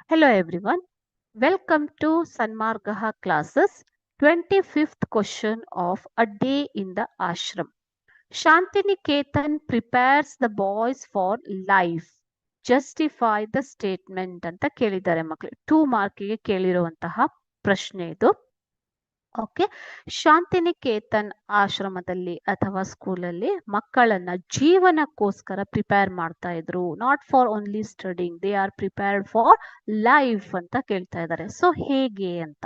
Hello everyone. Welcome to Sanmargaha classes. 25th question of A Day in the Ashram. Shantiniketan prepares the boys for life. Justify the statement ಅಂತ ಕೇಳಿದ್ದಾರೆ ಮಕ್ಕಳು. 2 ಮಾರ್ಕಿಗೆ ಕೇಳಿರುವಂತಹ ಪ್ರಶ್ನೆ ಇದು. Okay, Shantiniketan ಆಶ್ರಮದಲ್ಲಿ ಅಥವಾ ಸ್ಕೂಲಲ್ಲಿ ಮಕ್ಕಳನ್ನ ಜೀವನಕ್ಕೋಸ್ಕರ ಪ್ರಿಪೇರ್ ಮಾಡ್ತಾ ಇದ್ರು. Not for only studying, they are prepared for life ಅಂತ ಕೇಳ್ತಾ ಇದ್ದಾರೆ. ಸೊ ಹೇಗೆ ಅಂತ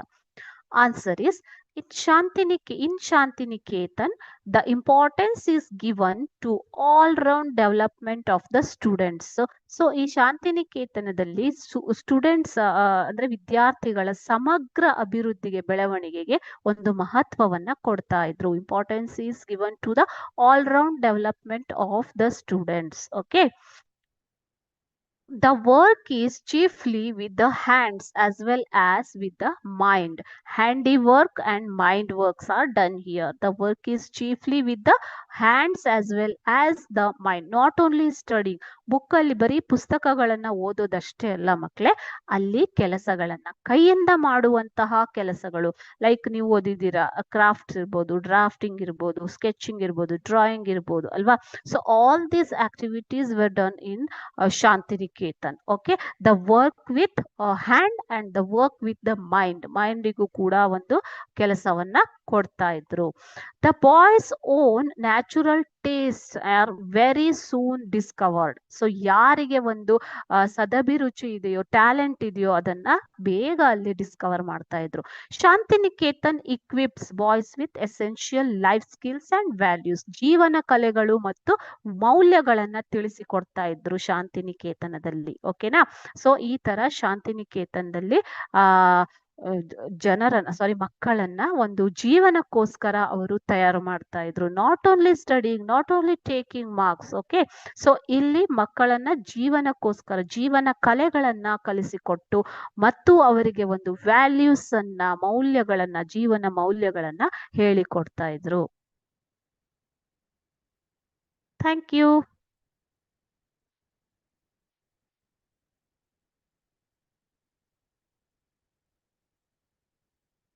answer is in Shantiniketan, the importance is given to all-round development of the students. So ಈ ಶಾಂತಿನಿಕೇತನದಲ್ಲಿ ಸ್ಟೂಡೆಂಟ್ಸ್ ಅಂದ್ರೆ ವಿದ್ಯಾರ್ಥಿಗಳ ಸಮಗ್ರ ಅಭಿವೃದ್ಧಿಗೆ ಬೆಳವಣಿಗೆಗೆ ಒಂದು ಮಹತ್ವವನ್ನ ಕೊಡ್ತಾ ಇದ್ರು. Importance is given to the all round development of the students. Okay, the work is chiefly with the hands as well as with the mind. Handiwork and mind works are done here. The work is chiefly with the hands as well as the mind. Not only studying. ಬುಕ್ಕಲ್ಲಿ ಬರೀ ಪುಸ್ತಕಗಳನ್ನ ಓದೋದಷ್ಟೇ ಅಲ್ಲ ಮಕ್ಕಳೇ, ಅಲ್ಲಿ ಕೆಲಸಗಳನ್ನ ಕೈಯಿಂದ ಮಾಡುವಂತಹ ಕೆಲಸಗಳು, ಲೈಕ್ ನೀವು ಓದಿದ್ದೀರಾ ಕ್ರಾಫ್ಟ್ಸ್ ಇರ್ಬೋದು, ಡ್ರಾಫ್ಟಿಂಗ್ ಇರ್ಬೋದು, ಸ್ಕೆಚಿಂಗ್ ಇರ್ಬೋದು, ಡ್ರಾಯಿಂಗ್ ಇರ್ಬೋದು ಅಲ್ವಾ. So all these activities were done in Shantiniketan. Okay, the work with hand and the work with the ಮೈಂಡಿಗೂ ಕೂಡ ಒಂದು ಕೆಲಸವನ್ನ ಕೊಡ್ತಾ ಇದ್ರು. The boys own natural taste are very soon discovered. So ಯಾರಿಗೆ ಒಂದು ಸದಭಿರುಚಿ ಇದೆಯೋ, ಟ್ಯಾಲೆಂಟ್ ಇದೆಯೋ, ಅದನ್ನ ಬೇಗ ಅಲ್ಲಿ ಡಿಸ್ಕವರ್ ಮಾಡ್ತಾ ಇದ್ರು. Shantiniketan equips boys with essential life skills and values. ಜೀವನ ಕಲೆಗಳು ಮತ್ತು ಮೌಲ್ಯಗಳನ್ನ ತಿಳಿಸಿಕೊಡ್ತಾ ಇದ್ರು ಶಾಂತಿನಿಕೇತನದಲ್ಲಿ. ಓಕೆನಾ. ಸೊ ಈ ತರ ಶಾಂತಿನಿಕೇತನದಲ್ಲಿ ಮಕ್ಕಳನ್ನ ಒಂದು ಜೀವನಕ್ಕೋಸ್ಕರ ಅವರು ತಯಾರು ಮಾಡ್ತಾ ಇದ್ರು. Not only studying, not only taking marks. Okay, so ಇಲ್ಲಿ ಮಕ್ಕಳನ್ನ ಜೀವನಕ್ಕೋಸ್ಕರ ಜೀವನ ಕಲೆಗಳನ್ನ ಕಲಿಸಿಕೊಟ್ಟು ಮತ್ತು ಅವರಿಗೆ ಒಂದು ವ್ಯಾಲ್ಯೂಸ್ ಅನ್ನ, ಮೌಲ್ಯಗಳನ್ನ, ಜೀವನ ಮೌಲ್ಯಗಳನ್ನ ಹೇಳಿಕೊಡ್ತಾ ಇದ್ರು. Thank you.